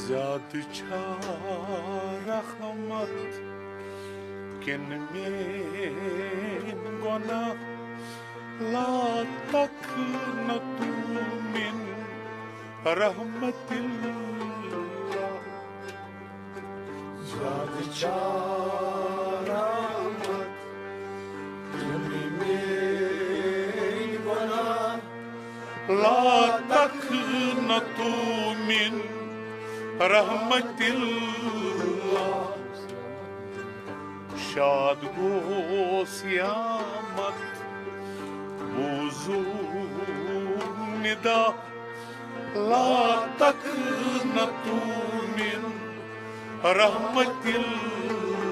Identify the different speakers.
Speaker 1: ज़्यादा छा रहमत किन में गुनाह ला तक न तू मिन रहमतिल्लाह ज़्यादा छा रहमत किन में गुनाह ला तक न तू मिन रहमतिल्लाह शाद गो सियामत वुज़ू निदा ला तक न तू मिन रहमतिल्लाह